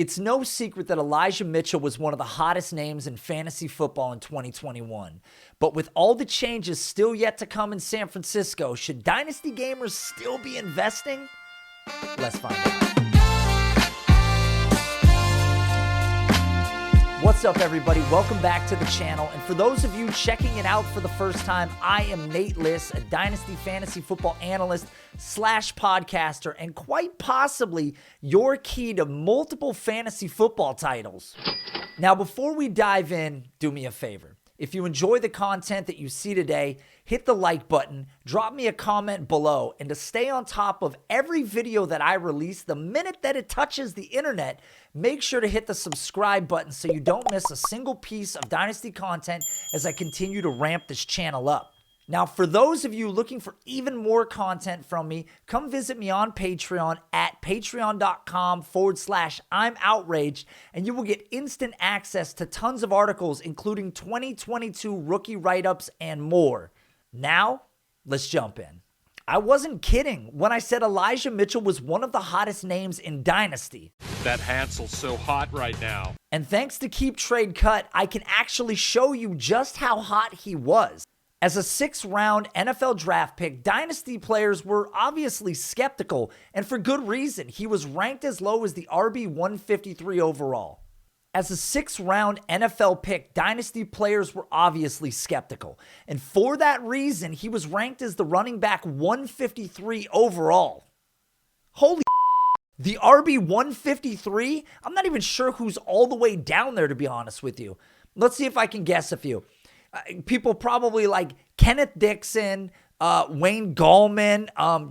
It's no secret that Elijah Mitchell was one of the hottest names in fantasy football in 2021. But with all the changes still yet to come in San Francisco, should Dynasty gamers still be investing? Let's find out. What's up, everybody? Welcome back to the channel. And for those of you checking it out for the first time, I am Nate Liss, a Dynasty fantasy football analyst / podcaster, and quite possibly your key to multiple fantasy football titles. Now, before we dive in, do me a favor. If you enjoy the content that you see today, hit the like button, drop me a comment below, and to stay on top of every video that I release the minute that it touches the internet, make sure to hit the subscribe button so you don't miss a single piece of Dynasty content as I continue to ramp this channel up. Now, for those of you looking for even more content from me, come visit me on Patreon at patreon.com/I'm outraged, and you will get instant access to tons of articles, including 2022 rookie write-ups and more. Now, let's jump in. I wasn't kidding when I said Elijah Mitchell was one of the hottest names in Dynasty. That Hansel's so hot right now. And thanks to Keep Trade Cut, I can actually show you just how hot he was. As a 6th-round NFL draft pick, Dynasty players were obviously skeptical, and for good reason. He was ranked as low as the RB 153 overall. As a 6th-round NFL pick, Dynasty players were obviously skeptical, and for that reason, he was ranked as the running back 153 overall. Holy the RB 153? I'm not even sure who's all the way down there, to be honest with you. Let's see if I can guess a few. People probably like Kenneth Dixon, Wayne Gallman,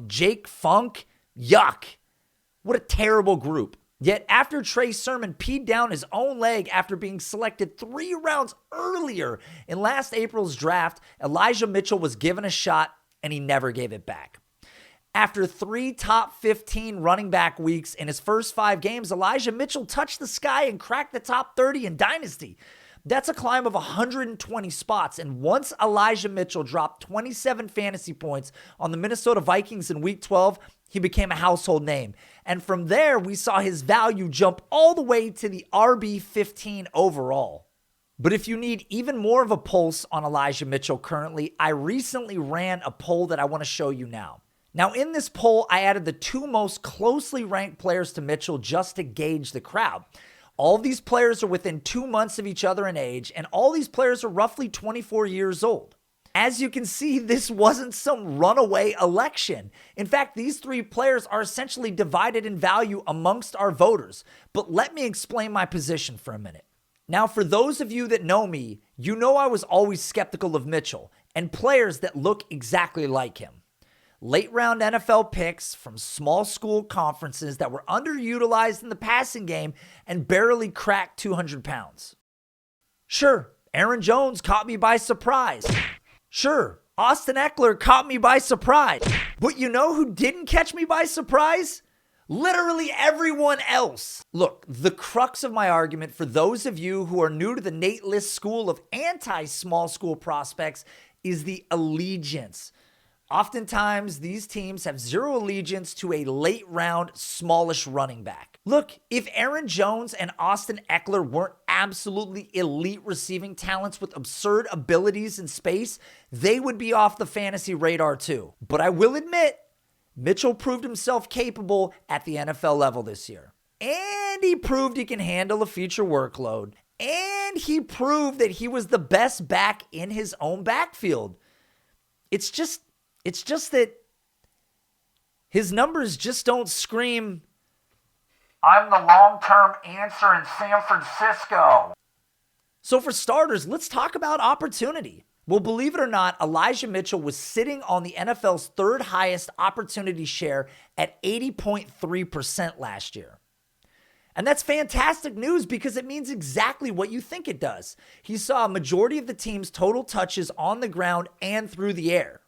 Jake Funk. Yuck. What a terrible group. Yet after Trey Sermon peed down his own leg after being selected 3 rounds earlier in last April's draft, Elijah Mitchell was given a shot and he never gave it back. After 3 top 15 running back weeks in his first 5 games, Elijah Mitchell touched the sky and cracked the top 30 in Dynasty. That's a climb of 120 spots, and once Elijah Mitchell dropped 27 fantasy points on the Minnesota Vikings in Week 12, he became a household name. And from there, we saw his value jump all the way to the RB 15 overall. But if you need even more of a pulse on Elijah Mitchell currently, I recently ran a poll that I want to show you now. Now, in this poll, I added the 2 most closely ranked players to Mitchell just to gauge the crowd. All of these players are within 2 months of each other in age, and all these players are roughly 24 years old. As you can see, this wasn't some runaway election. In fact, these 3 players are essentially divided in value amongst our voters. But let me explain my position for a minute. Now, for those of you that know me, you know I was always skeptical of Mitchell and players that look exactly like him. Late round NFL picks from small school conferences that were underutilized in the passing game and barely cracked 200 pounds. Sure, Aaron Jones caught me by surprise. Sure, Austin Eckler caught me by surprise. But you know who didn't catch me by surprise? Literally everyone else. Look, the crux of my argument for those of you who are new to the Nate Liss school of anti-small school prospects is the allegiance. Oftentimes, these teams have zero allegiance to a late-round, smallish running back. Look, if Aaron Jones and Austin Eckler weren't absolutely elite receiving talents with absurd abilities in space, they would be off the fantasy radar too. But I will admit, Mitchell proved himself capable at the NFL level this year. And he proved he can handle a future workload. And he proved that he was the best back in his own backfield. It's just that his numbers just don't scream, I'm the long-term answer in San Francisco. So for starters, let's talk about opportunity. Well, believe it or not, Elijah Mitchell was sitting on the NFL's 3rd highest opportunity share at 80.3% last year. And that's fantastic news because it means exactly what you think it does. He saw a majority of the team's total touches on the ground and through the air.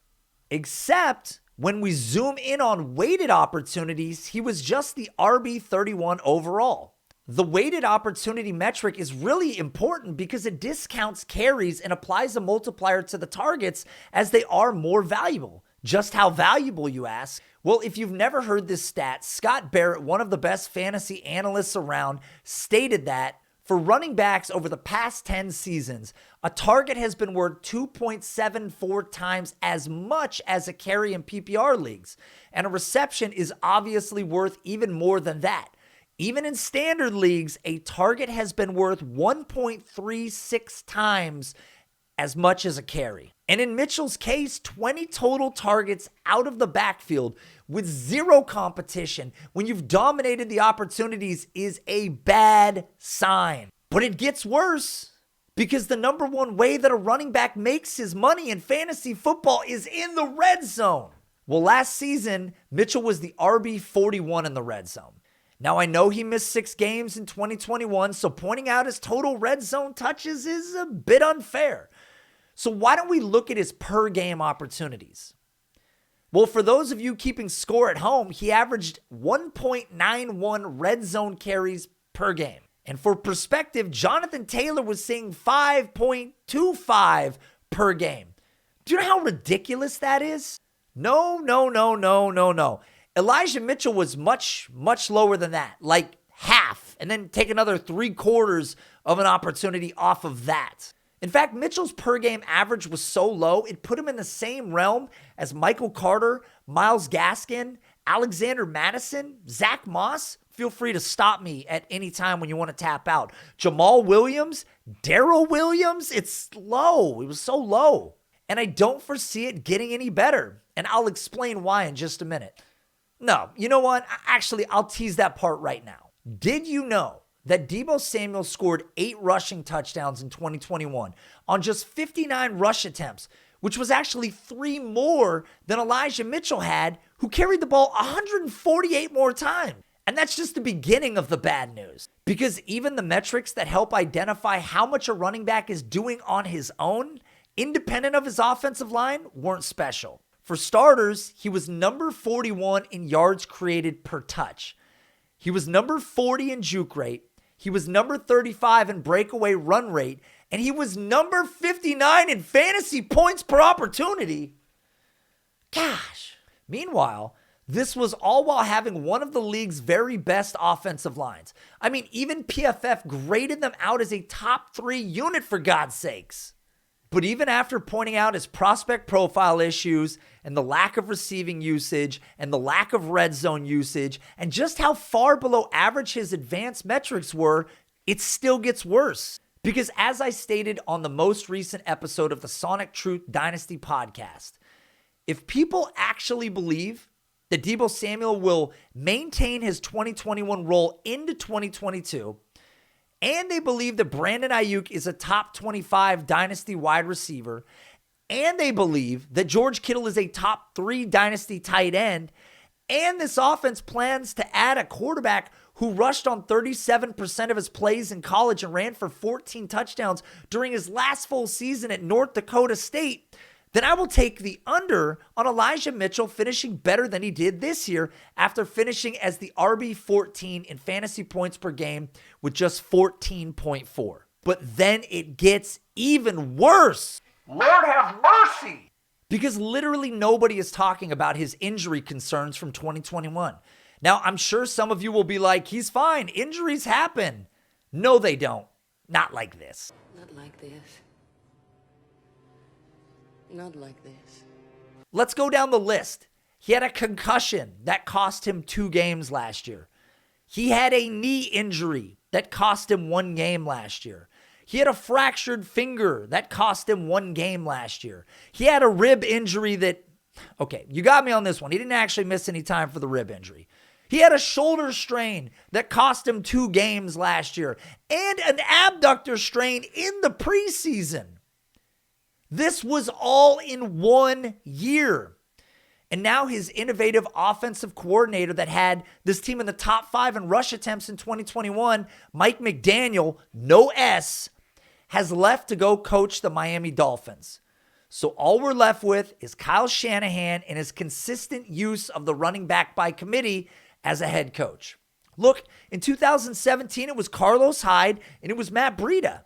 Except when we zoom in on weighted opportunities, he was just the RB 31 overall. The weighted opportunity metric is really important because it discounts carries and applies a multiplier to the targets as they are more valuable. Just how valuable, you ask? Well, if you've never heard this stat, Scott Barrett, one of the best fantasy analysts around, stated that for running backs over the past 10 seasons, a target has been worth 2.74 times as much as a carry in PPR leagues. And a reception is obviously worth even more than that. Even in standard leagues, a target has been worth 1.36 times as much as a carry. And in Mitchell's case, 20 total targets out of the backfield with zero competition when you've dominated the opportunities is a bad sign. But it gets worse, because the number one way that a running back makes his money in fantasy football is in the red zone. Well, last season, Mitchell was the RB41 in the red zone. Now, I know he missed 6 games in 2021, so pointing out his total red zone touches is a bit unfair. So why don't we look at his per game opportunities? Well, for those of you keeping score at home, he averaged 1.91 red zone carries per game. And for perspective, Jonathan Taylor was seeing 5.25 per game. Do you know how ridiculous that is? No. Elijah Mitchell was much lower than that, like half, and then take another 3/4 of an opportunity off of that. In fact, Mitchell's per game average was so low, it put him in the same realm as Michael Carter, Myles Gaskin, Alexander Madison, Zach Moss. Feel free to stop me at any time when you want to tap out. Jamal Williams, Darrell Williams, it's low. It was so low. And I don't foresee it getting any better. And I'll explain why in just a minute. No, you know what? Actually, I'll tease that part right now. Did you know that Deebo Samuel scored 8 rushing touchdowns in 2021 on just 59 rush attempts, which was actually 3 more than Elijah Mitchell had, who carried the ball 148 more times? And that's just the beginning of the bad news, because even the metrics that help identify how much a running back is doing on his own, independent of his offensive line, weren't special. For starters, he was number 41 in yards created per touch. He was number 40 in juke rate. He was number 35 in breakaway run rate. And he was number 59 in fantasy points per opportunity. Gosh. Meanwhile, this was all while having one of the league's very best offensive lines. I mean, even PFF graded them out as a top 3 unit, for God's sakes. But even after pointing out his prospect profile issues and the lack of receiving usage and the lack of red zone usage and just how far below average his advanced metrics were, it still gets worse. Because as I stated on the most recent episode of the Sonic Truth Dynasty podcast, if people actually believe that Deebo Samuel will maintain his 2021 role into 2022, and they believe that Brandon Ayuk is a top 25 dynasty wide receiver, and they believe that George Kittle is a top 3 dynasty tight end, and this offense plans to add a quarterback who rushed on 37% of his plays in college and ran for 14 touchdowns during his last full season at North Dakota State, then I will take the under on Elijah Mitchell finishing better than he did this year after finishing as the RB14 in fantasy points per game with just 14.4. But then it gets even worse. Lord have mercy! Because literally nobody is talking about his injury concerns from 2021. Now, I'm sure some of you will be like, he's fine. Injuries happen. No, they don't. Not like this. Not like this. Not like this. Let's go down the list. He had a concussion that cost him 2 games last year. He had a knee injury that cost him 1 game last year. He had a fractured finger that cost him 1 game last year. He had a rib injury that, okay, you got me on this one. He didn't actually miss any time for the rib injury. He had a shoulder strain that cost him 2 games last year and an abductor strain in the preseason. This was all in 1 year. And now his innovative offensive coordinator that had this team in the top 5 in rush attempts in 2021, Mike McDaniel, no S, has left to go coach the Miami Dolphins. So all we're left with is Kyle Shanahan and his consistent use of the running back by committee as a head coach. Look, in 2017, it was Carlos Hyde and it was Matt Breida.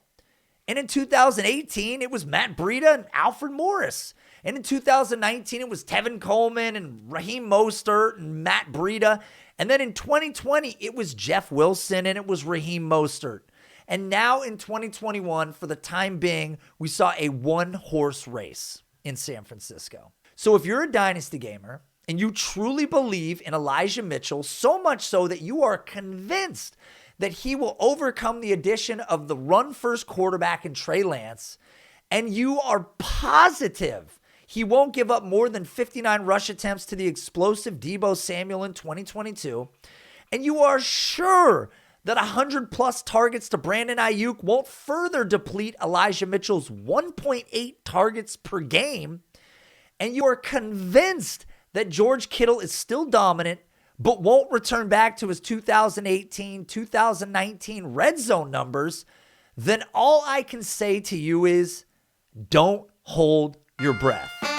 And in 2018, it was Matt Breida and Alfred Morris. And in 2019, it was Tevin Coleman and Raheem Mostert and Matt Breida. And then in 2020, it was Jeff Wilson and it was Raheem Mostert. And now in 2021, for the time being, we saw a one-horse race in San Francisco. So if you're a Dynasty gamer and you truly believe in Elijah Mitchell, so much so that you are convinced that he will overcome the addition of the run-first quarterback in Trey Lance, and you are positive he won't give up more than 59 rush attempts to the explosive Deebo Samuel in 2022, and you are sure that 100-plus targets to Brandon Ayuk won't further deplete Elijah Mitchell's 1.8 targets per game, and you are convinced that George Kittle is still dominant but won't return back to his 2018, 2019 red zone numbers, then all I can say to you is don't hold your breath.